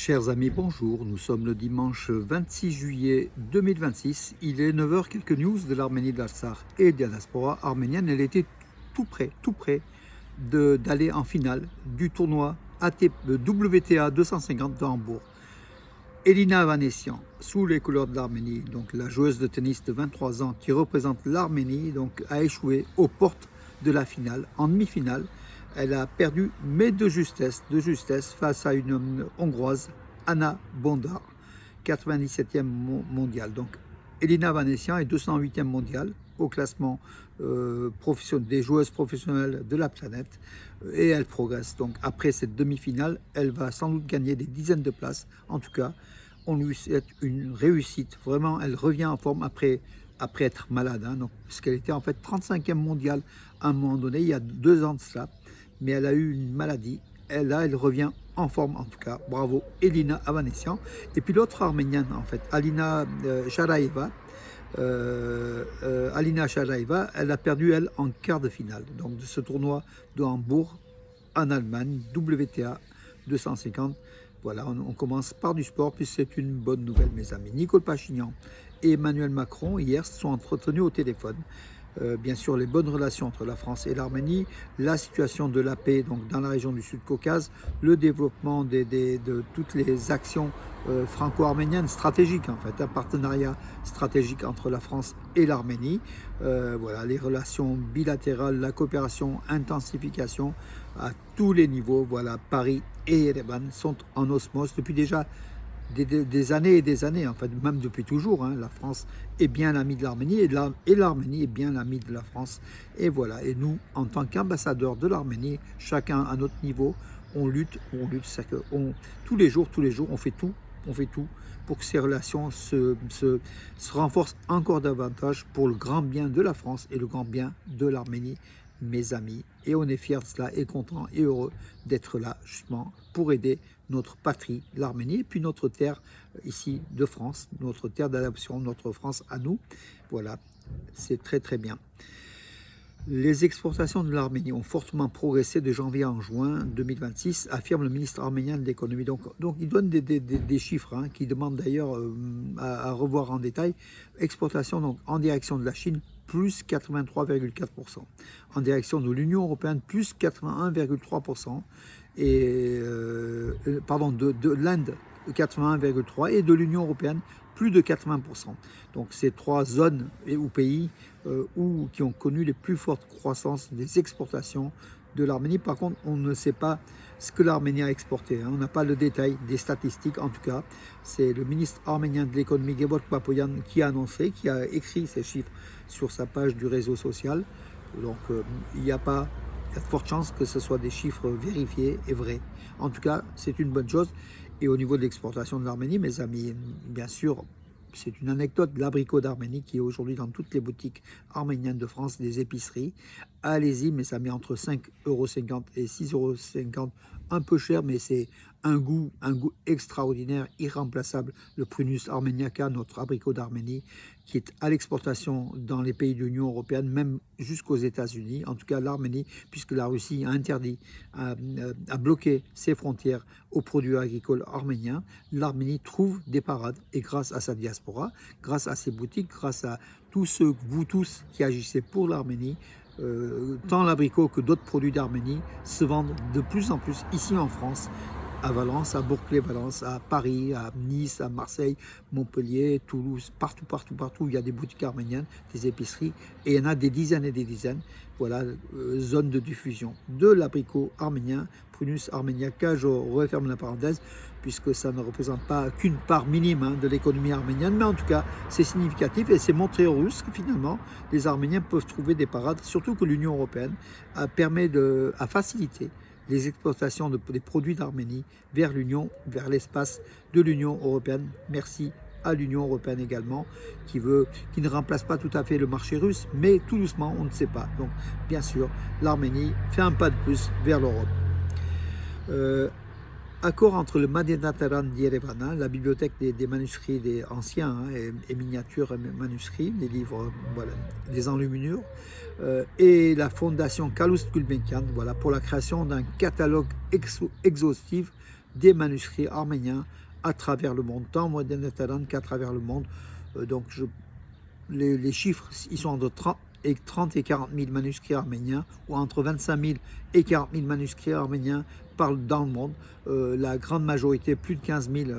Chers amis, bonjour. Nous sommes le dimanche 26 juillet 2026. Il est 9 heures. Quelques news de l'Arménie, de l'Artsakh et de la diaspora arménienne. Elle était tout près d'aller en finale du tournoi WTA 250 de Hambourg. Elina Vanessian, sous les couleurs de l'Arménie, donc la joueuse de tennis de 23 ans qui représente l'Arménie, donc a échoué aux portes de la finale, en demi-finale. Elle a perdu, mais de justesse, face à une Hongroise, Anna Bondar, 97e mondiale. Donc, Elina Vanessian est 208e mondiale au classement des joueuses professionnelles de la planète et elle progresse. Donc, après cette demi-finale, elle va sans doute gagner des dizaines de places. En tout cas, on lui souhaite une réussite. Vraiment, elle revient en forme après être malade, donc, parce qu'elle était en fait 35e mondiale à un moment donné, il y a 2 ans de cela, mais elle a eu une maladie. Elle revient en forme en tout cas. Bravo Elina Avanessian. Et puis l'autre arménienne en fait, Alina Sharaeva. Alina Sharaeva, elle a perdu elle en quart de finale donc de ce tournoi de Hambourg en Allemagne, WTA 250. Voilà, on commence par du sport, puis c'est une bonne nouvelle, mes amis. Nicole Pachignan et Emmanuel Macron, hier, se sont entretenus au téléphone. Bien sûr, les bonnes relations entre la France et l'Arménie, la situation de la paix donc, dans la région du Sud-Caucase, le développement de toutes les actions franco-arméniennes stratégiques, en fait, un partenariat stratégique entre la France et l'Arménie. Voilà, les relations bilatérales, la coopération, intensification à tous les niveaux. Voilà, Paris et Yerevan sont en osmose depuis déjà des années et des années, en fait, même depuis toujours. La France est bien l'ami de l'Arménie et l'Arménie est bien l'ami de la France. Et voilà, et nous, en tant qu'ambassadeurs de l'Arménie, chacun à notre niveau, on lutte, c'est que tous les jours, on fait tout pour que ces relations se renforcent encore davantage pour le grand bien de la France et le grand bien de l'Arménie, mes amis. Et on est fiers de cela et content et heureux d'être là justement pour aider notre patrie, l'Arménie, et puis notre terre ici de France, notre terre d'adoption, notre France à nous. Voilà, c'est très bien. Les exportations de l'Arménie ont fortement progressé de janvier en juin 2026, affirme le ministre arménien de l'économie. Donc il donne des chiffres qui demandent d'ailleurs à revoir en détail. Exportation donc, en direction de la Chine, plus 83,4%. En direction de l'Union européenne, plus 81,3%. Et pardon, de l'Inde, 81,3%, et de l'Union européenne, plus de 80%. Donc ces 3 zones ou pays qui ont connu les plus fortes croissances des exportations de l'Arménie. Par contre, on ne sait pas ce que l'Arménie a exporté. On n'a pas le détail des statistiques. En tout cas, c'est le ministre arménien de l'économie, Gevorg Papoyan, qui a annoncé, qui a écrit ces chiffres sur sa page du réseau social. Donc, il y a de fortes chances que ce soit des chiffres vérifiés et vrais. En tout cas, c'est une bonne chose. Et au niveau de l'exportation de l'Arménie, mes amis, bien sûr, c'est une anecdote, l'abricot d'Arménie qui est aujourd'hui dans toutes les boutiques arméniennes de France, des épiceries. Allez-y, mais ça met entre 5,50 € et 6,50 €, un peu cher, mais c'est un goût extraordinaire, irremplaçable. Le Prunus armeniaca, notre abricot d'Arménie, qui est à l'exportation dans les pays de l'Union européenne, même jusqu'aux États-Unis. En tout cas, l'Arménie, puisque la Russie a interdit, a bloqué ses frontières aux produits agricoles arméniens, l'Arménie trouve des parades. Et grâce à sa diaspora, grâce à ses boutiques, grâce à vous tous qui agissez pour l'Arménie, tant l'abricot que d'autres produits d'Arménie se vendent de plus en plus ici en France, à Valence, à Bourg-Valence, à Paris, à Nice, à Marseille, Montpellier, Toulouse, partout, il y a des boutiques arméniennes, des épiceries, et il y en a des dizaines et des dizaines. Voilà, zone de diffusion de l'abricot arménien, Prunus armeniaca. Je referme la parenthèse, puisque ça ne représente pas qu'une part minime de l'économie arménienne, mais en tout cas, c'est significatif, et c'est montré aux Russes que finalement, les Arméniens peuvent trouver des parades, surtout que l'Union européenne a facilité les exportations des produits d'Arménie vers vers l'espace de l'Union européenne. Merci à l'Union européenne également, qui ne remplace pas tout à fait le marché russe, mais tout doucement, on ne sait pas. Donc, bien sûr, l'Arménie fait un pas de plus vers l'Europe. Accord entre le Madinataran d'Yerevan, la bibliothèque des manuscrits des anciens et miniatures manuscrits, des livres, voilà, des enluminures, et la fondation Calouste Gulbenkian, voilà, pour la création d'un catalogue exhaustif des manuscrits arméniens à travers le monde, tant au Modène-Talent qu'à travers le monde. Donc les chiffres, ils sont entre 30 et 40 000 manuscrits arméniens, ou entre 25 000 et 40 000 manuscrits arméniens parlent dans le monde. La grande majorité, plus de 15 000,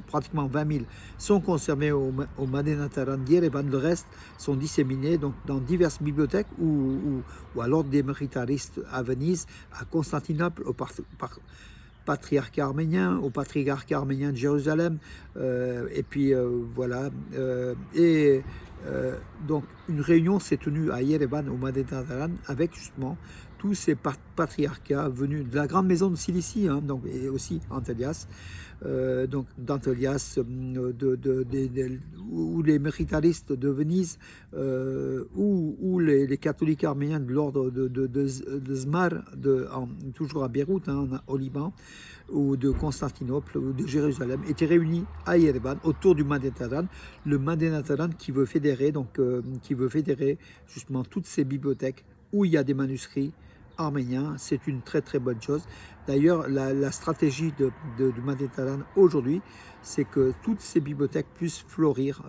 pratiquement 20 000, sont conservés au Modène-Talent d'Yerevan. Le reste sont disséminés donc, dans diverses bibliothèques ou à l'ordre des méritaristes à Venise, à Constantinople, au patriarcat arménien, au patriarcat arménien de Jérusalem, et puis voilà. Donc une réunion s'est tenue à Yerevan, au Modène-Talent, avec justement tous ces patriarcats venus de la grande maison de Cilicie, hein, donc, et aussi Antelias, donc d'Antelias, ou les méritaristes de Venise, ou les catholiques arméniens de l'ordre de Zmar, toujours à Beyrouth, hein, au Liban, ou de Constantinople, ou de Jérusalem, étaient réunis à Yerevan autour du Modène-Talent, le Modène-Talent qui veut fédérer, justement toutes ces bibliothèques où il y a des manuscrits arméniens. C'est une très très bonne chose. D'ailleurs, la stratégie du Modène-Talent aujourd'hui, c'est que toutes ces bibliothèques puissent fleurir,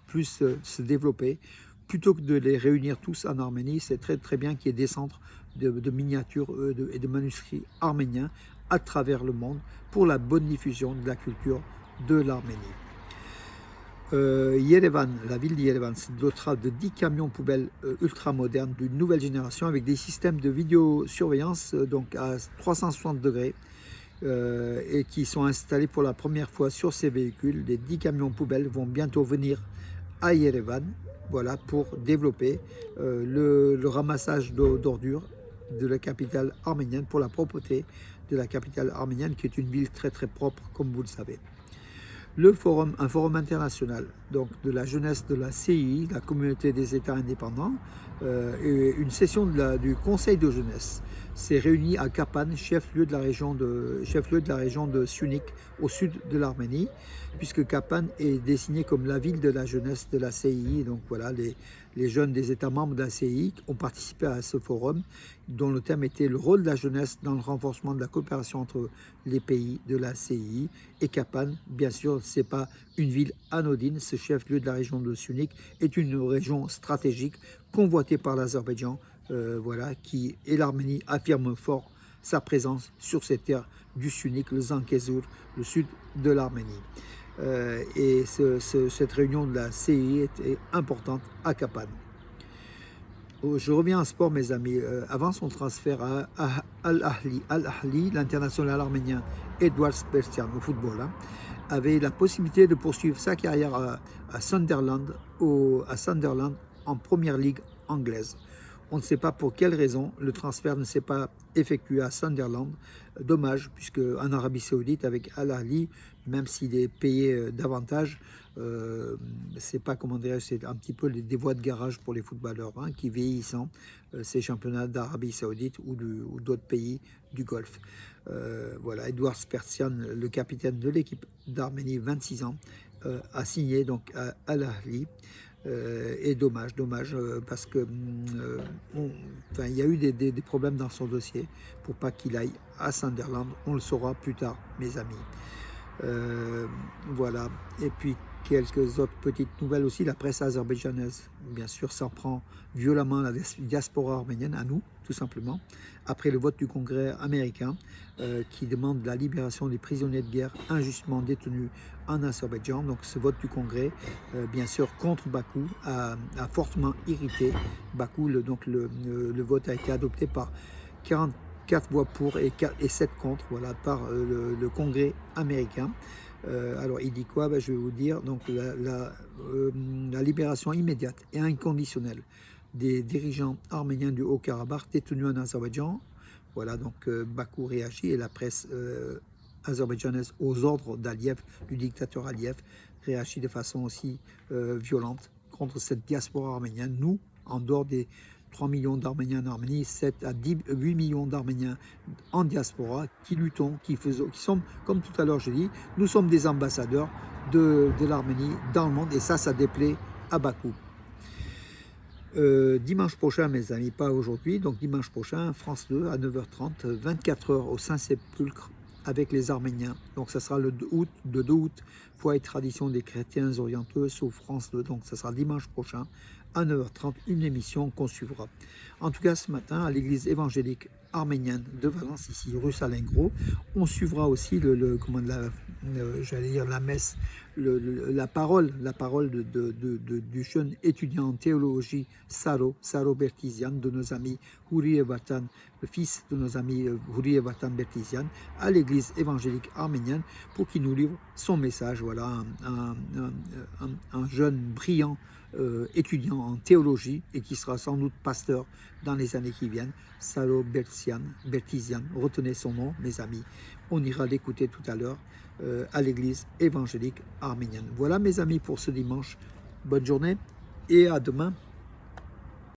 puissent se développer, plutôt que de les réunir tous en Arménie. C'est très très bien qu'il y ait des centres de miniatures et de manuscrits arméniens à travers le monde pour la bonne diffusion de la culture de l'Arménie. Yerevan, la ville de Yerevan, c'est dotera de 10 camions poubelles ultra modernes d'une nouvelle génération avec des systèmes de vidéosurveillance donc à 360 degrés et qui sont installés pour la première fois sur ces véhicules. Les 10 camions poubelles vont bientôt venir à Yerevan, voilà, pour développer le ramassage d'ordures de la capitale arménienne, pour la propreté de la capitale arménienne, qui est une ville très très propre, comme vous le savez. Un forum international donc de la jeunesse de la CII, la communauté des États indépendants, et une session du Conseil de jeunesse s'est réunie à Kapan, chef-lieu de la région de Syunik, au sud de l'Arménie, puisque Kapan est désigné comme la ville de la jeunesse de la CII. Donc voilà, les jeunes des États membres de la CII ont participé à ce forum, dont le thème était le rôle de la jeunesse dans le renforcement de la coopération entre les pays de la CII. Et Kapan, bien sûr, c'est pas une ville anodine. Ce chef-lieu de la région de Syunik est une région stratégique convoitée par l'Azerbaïdjan, voilà, et l'Arménie affirme fort sa présence sur ces terres du Syunik, le Zangezur, le sud de l'Arménie. Et cette réunion de la CII était importante à Kapan. Je reviens en sport, mes amis. Avant son transfert à Al-Ahli, l'international arménien Edouard Spertian au football, hein, avait la possibilité de poursuivre sa carrière à Sunderland en première ligue anglaise. On ne sait pas pour quelle raison le transfert ne s'est pas effectué à Sunderland. Dommage, puisque en Arabie Saoudite, avec Al-Ahli, même s'il est payé davantage, c'est pas, comment dirais-je, c'est un petit peu des voies de garage pour les footballeurs, hein, qui vieillissant ces championnats d'Arabie Saoudite ou d'autres pays du Golfe. Voilà, Edouard Spertian, le capitaine de l'équipe d'Arménie, 26 ans, a signé donc à Al-Ahli. Et dommage, parce que il y a eu des problèmes dans son dossier pour pas qu'il aille à Sunderland. On le saura plus tard, mes amis. Voilà. Et puis quelques autres petites nouvelles aussi. La presse azerbaïdjanaise, bien sûr, s'en prend violemment à la diaspora arménienne, à nous, tout simplement, après le vote du Congrès américain qui demande la libération des prisonniers de guerre injustement détenus en Azerbaïdjan. Donc ce vote du Congrès, bien sûr, contre Bakou, a fortement irrité Bakou. Donc le vote a été adopté par 44 voix pour et 7 contre, voilà, par le Congrès américain. Alors il dit quoi? Je vais vous dire, donc la libération immédiate et inconditionnelle des dirigeants arméniens du Haut-Karabakh détenus en Azerbaïdjan. Voilà, donc Bakou réagit, et la presse azerbaïdjanaise, aux ordres d'Aliyev, du dictateur Aliyev, réagit de façon aussi violente contre cette diaspora arménienne. Nous, en dehors des 3 millions d'Arméniens en Arménie, 7 à 8 millions d'Arméniens en diaspora, qui luttons, qui sommes, comme tout à l'heure je dis, nous sommes des ambassadeurs de l'Arménie dans le monde, et ça déplaît à Bakou. Dimanche prochain, mes amis, pas aujourd'hui, donc dimanche prochain, France 2 à 9h30, 24 heures au Saint-Sépulcre avec les Arméniens. Donc ça sera le 2 août, foi et tradition des chrétiens orientaux sur France 2. Donc ça sera dimanche prochain à 9h30, une émission qu'on suivra. En tout cas, ce matin, à l'église évangélique arménienne de Valence, ici, rue Salingro, on suivra aussi j'allais dire la messe, la parole du jeune étudiant en théologie Saro Bertizian, de nos amis Houri et Vatan, le fils de nos amis Houri et Vatan Bertizian, à l'église évangélique arménienne, pour qu'il nous livre son message. Voilà, un jeune brillant étudiant en théologie et qui sera sans doute pasteur dans les années qui viennent, Saro Bertizian, retenez son nom, mes amis. On ira l'écouter tout à l'heure à l'église évangélique arménienne. Voilà, mes amis, pour ce dimanche. Bonne journée et à demain.